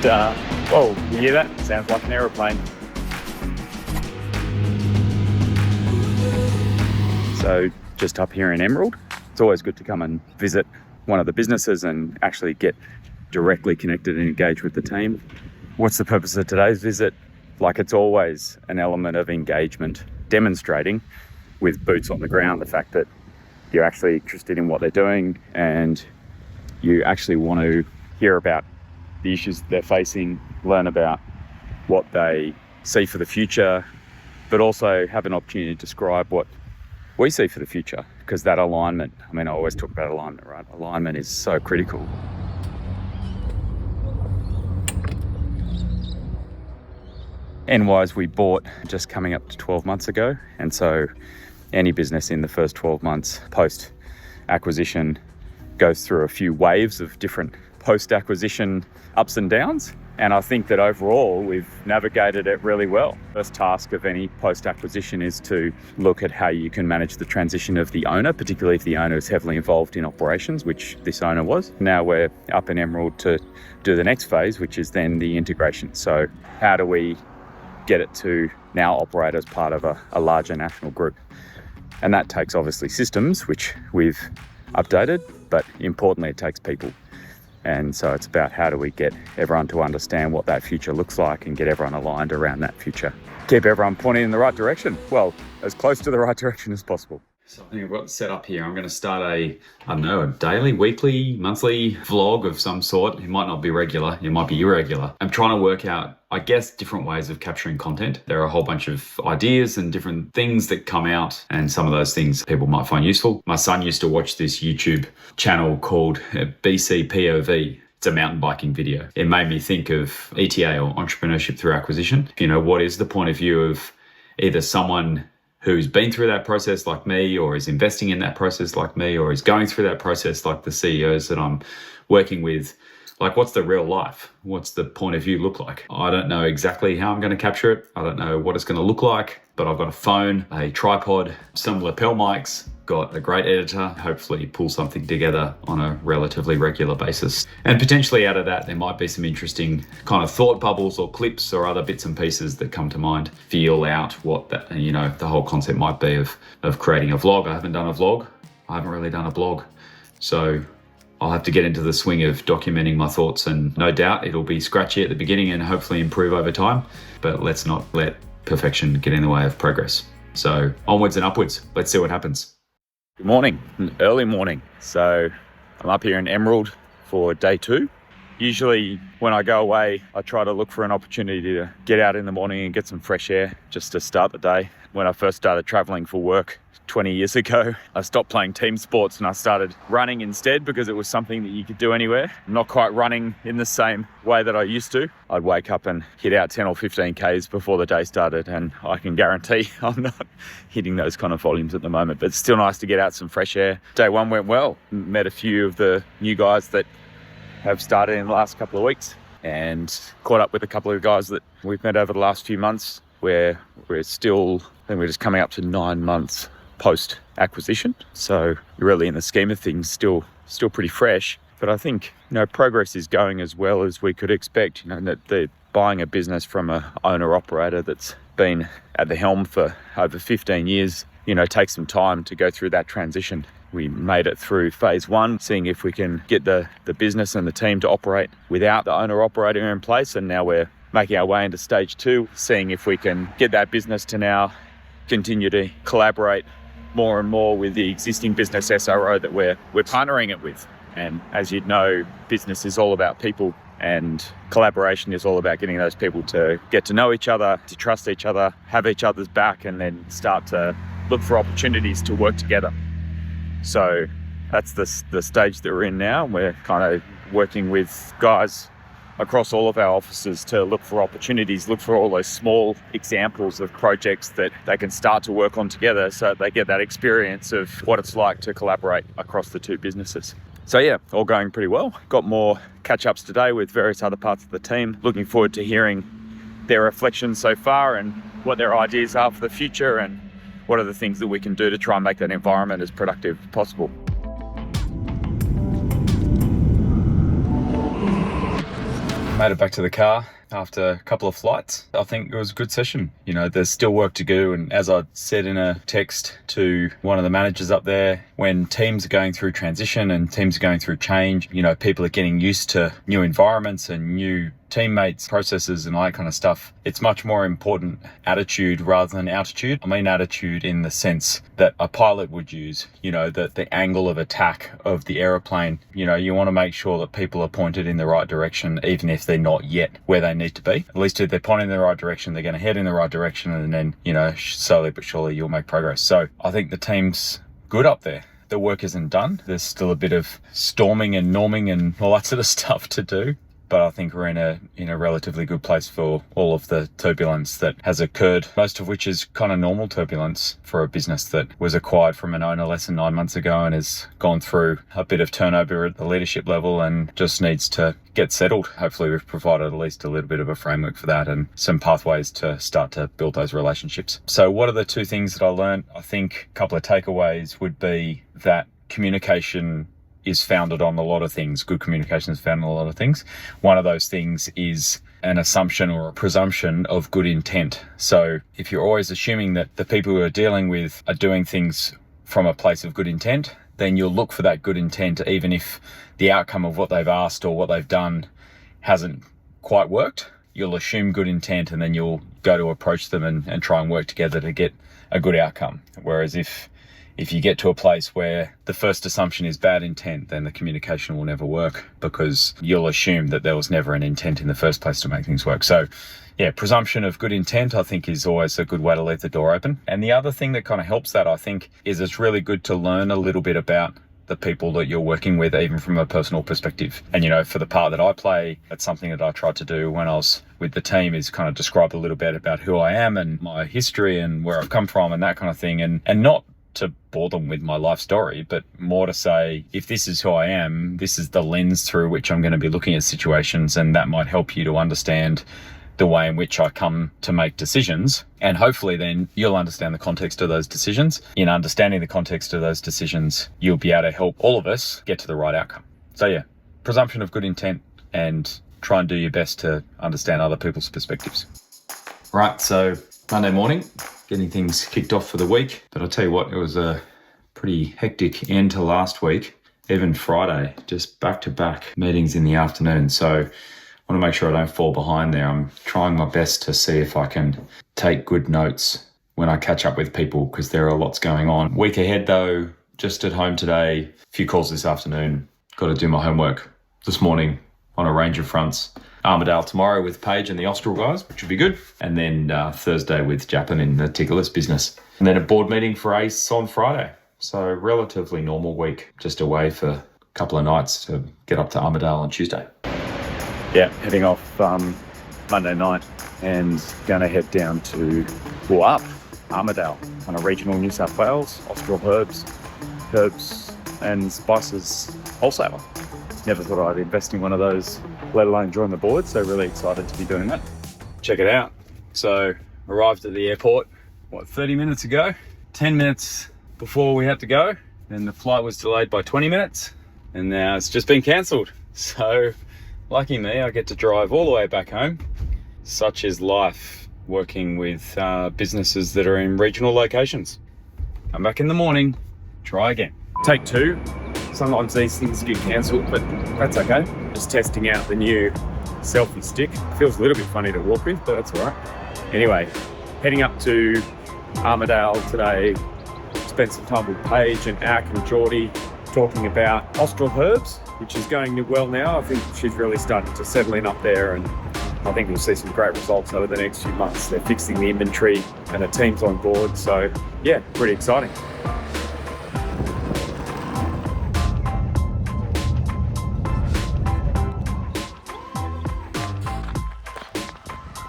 Whoa, you hear that? Sounds like an aeroplane. So just up here in Emerald, it's always good to come and visit one of the businesses and actually get directly connected and engage with the team. What's the purpose of today's visit? Like, it's always an element of engagement, demonstrating with boots on the ground the fact that you're actually interested in what they're doing and you actually want to hear about the issues they're facing, learn about what they see for the future, but also have an opportunity to describe what we see for the future, because that alignment, I always talk about alignment, right? Alignment is so critical. Enwise we bought just coming up to 12 months ago, and so any business in the first 12 months post-acquisition goes through a few waves of different post-acquisition ups and downs. And I think that overall we've navigated it really well. First task of any post-acquisition is to look at how you can manage the transition of the owner, particularly if the owner is heavily involved in operations, which this owner was. Now we're up in Emerald to do the next phase, which is then the integration. So how do we get it to now operate as part of a larger national group? And that takes obviously systems, which we've updated, but importantly it takes people. And so it's about how do we get everyone to understand what that future looks like and get everyone aligned around that future. Keep everyone pointing in the right direction. Well, as close to the right direction as possible. So I think I've got it set up here. I'm going to start a daily, weekly, monthly vlog of some sort. It might not be regular, it might be irregular. I'm trying to work out, different ways of capturing content. There are a whole bunch of ideas and different things that come out, and some of those things people might find useful. My son used to watch this YouTube channel called BC POV. It's a mountain biking video. It made me think of ETA, or entrepreneurship through acquisition. What is the point of view of either someone who's been through that process like me, or is investing in that process like me, or is going through that process like the CEOs that I'm working with. Like, what's the real life? What's the point of view look like? I don't know exactly how I'm going to capture it. I don't know what it's going to look like, but I've got a phone, a tripod, some lapel mics, got a great editor, hopefully pull something together on a relatively regular basis. And potentially out of that, there might be some interesting kind of thought bubbles or clips or other bits and pieces that come to mind. Feel out what that, the whole concept might be of creating a vlog. I haven't done a vlog. I haven't really done a blog. So I'll have to get into the swing of documenting my thoughts, and no doubt it'll be scratchy at the beginning and hopefully improve over time, but let's not let perfection get in the way of progress. So onwards and upwards. Let's see what happens. Good morning, early morning. So I'm up here in Emerald for day 2. Usually when I go away, I try to look for an opportunity to get out in the morning and get some fresh air just to start the day. When I first started traveling for work 20 years ago, I stopped playing team sports and I started running instead, because it was something that you could do anywhere. I'm not quite running in the same way that I used to. I'd wake up and hit out 10 or 15 Ks before the day started, and I can guarantee I'm not hitting those kind of volumes at the moment, but it's still nice to get out some fresh air. Day 1 went well. Met a few of the new guys that have started in the last couple of weeks, and caught up with a couple of guys that we've met over the last few months, where we're still, I think we're just coming up to 9 months post-acquisition. So really, in the scheme of things, still pretty fresh. But I think, progress is going as well as we could expect. That they're buying a business from an owner-operator that's been at the helm for over 15 years, takes some time to go through that transition. We made it through phase 1, seeing if we can get the business and the team to operate without the owner-operator in place. And now we're making our way into stage 2, seeing if we can get that business to now continue to collaborate more and more with the existing business SRO that we're partnering it with. And as you know, business is all about people, and collaboration is all about getting those people to get to know each other, to trust each other, have each other's back, and then start to look for opportunities to work together. So that's the stage that we're in now. We're kind of working with guys across all of our offices to look for opportunities, look for all those small examples of projects that they can start to work on together, so they get that experience of what it's like to collaborate across the two businesses. So yeah, all going pretty well. Got more catch-ups today with various other parts of the team. Looking forward to hearing their reflections so far and what their ideas are for the future, and what are the things that we can do to try and make that environment as productive as possible. Made it back to the car after a couple of flights. I think it was a good session. You know, there's still work to do. And as I said in a text to one of the managers up there, when teams are going through transition and teams are going through change, you know, people are getting used to new environments and new teammates, processes and all that kind of stuff. It's much more important attitude rather than altitude. I mean attitude in the sense that a pilot would use, you know, the angle of attack of the aeroplane. You know, you want to make sure that people are pointed in the right direction, even if they're not yet where they need to be. At least if they're pointing in the right direction, they're going to head in the right direction, and then, you know, slowly but surely you'll make progress. So I think the team's good up there. The work isn't done. There's still a bit of storming and norming and all that sort of stuff to do. But I think we're in a relatively good place for all of the turbulence that has occurred, most of which is kind of normal turbulence for a business that was acquired from an owner less than 9 months ago and has gone through a bit of turnover at the leadership level and just needs to get settled. Hopefully we've provided at least a little bit of a framework for that and some pathways to start to build those relationships. So what are the two things that I learned? I think a couple of takeaways would be that communication is founded on a lot of things. Good communication is founded on a lot of things. One of those things is an assumption or a presumption of good intent. So if you're always assuming that the people who are dealing with are doing things from a place of good intent, then you'll look for that good intent even if the outcome of what they've asked or what they've done hasn't quite worked. You'll assume good intent and then you'll go to approach them and try and work together to get a good outcome. Whereas if you get to a place where the first assumption is bad intent, then the communication will never work because you'll assume that there was never an intent in the first place to make things work. So yeah, presumption of good intent, I think, is always a good way to leave the door open. And the other thing that kind of helps that, I think, is it's really good to learn a little bit about the people that you're working with, even from a personal perspective. And, you know, for the part that I play, that's something that I tried to do when I was with the team, is kind of describe a little bit about who I am and my history and where I've come from and that kind of thing. And not to bore them with my life story, but more to say, if this is who I am, this is the lens through which I'm going to be looking at situations, and that might help you to understand the way in which I come to make decisions. And hopefully then you'll understand the context of those decisions. In understanding the context of those decisions, you'll be able to help all of us get to the right outcome. So yeah, presumption of good intent, and try and do your best to understand other people's perspectives. Right, so Monday morning, getting things kicked off for the week. But I'll tell you what, it was a pretty hectic end to last week. Even Friday, just back-to-back meetings in the afternoon. So I want to make sure I don't fall behind there. I'm trying my best to see if I can take good notes when I catch up with people, because there are lots going on. Week ahead though, just at home today, a few calls this afternoon. Got to do my homework this morning on a range of fronts. Armidale tomorrow with Paige and the Austral guys, which would be good. And then Thursday with Japan in the Tickerless business. And then a board meeting for ACE on Friday. So relatively normal week, just away for a couple of nights to get up to Armidale on Tuesday. Yeah, heading off Monday night and going to head down to Armidale on a regional New South Wales, Austral herbs and spices wholesaler. Never thought I'd invest in one of those, let alone join the board, so really excited to be doing that. Check it out. So arrived at the airport, 30 minutes ago, 10 minutes before we had to go, and the flight was delayed by 20 minutes, and now it's just been cancelled. So lucky me, I get to drive all the way back home. Such is life working with businesses that are in regional locations. Come back in the morning, try again. Take two. Sometimes these things get cancelled, but that's okay. Just testing out the new selfie stick. Feels a little bit funny to walk with, but that's all right. Anyway, heading up to Armidale today. Spent some time with Paige and Ak and Geordie talking about Austral Herbs, which is going well now. I think she's really starting to settle in up there, and I think we'll see some great results over the next few months. They're fixing the inventory and the team's on board. So yeah, pretty exciting.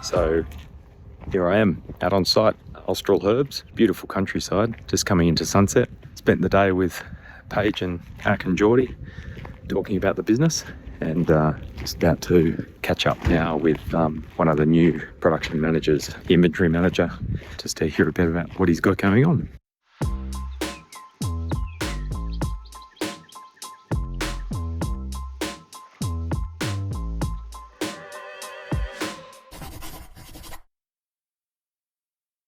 So here I am out on site, Austral Herbs, beautiful countryside, just coming into sunset. Spent the day with Paige and Ak and Geordie talking about the business, and just about to catch up now with one of the new production managers, inventory manager, just to hear a bit about what he's got going on.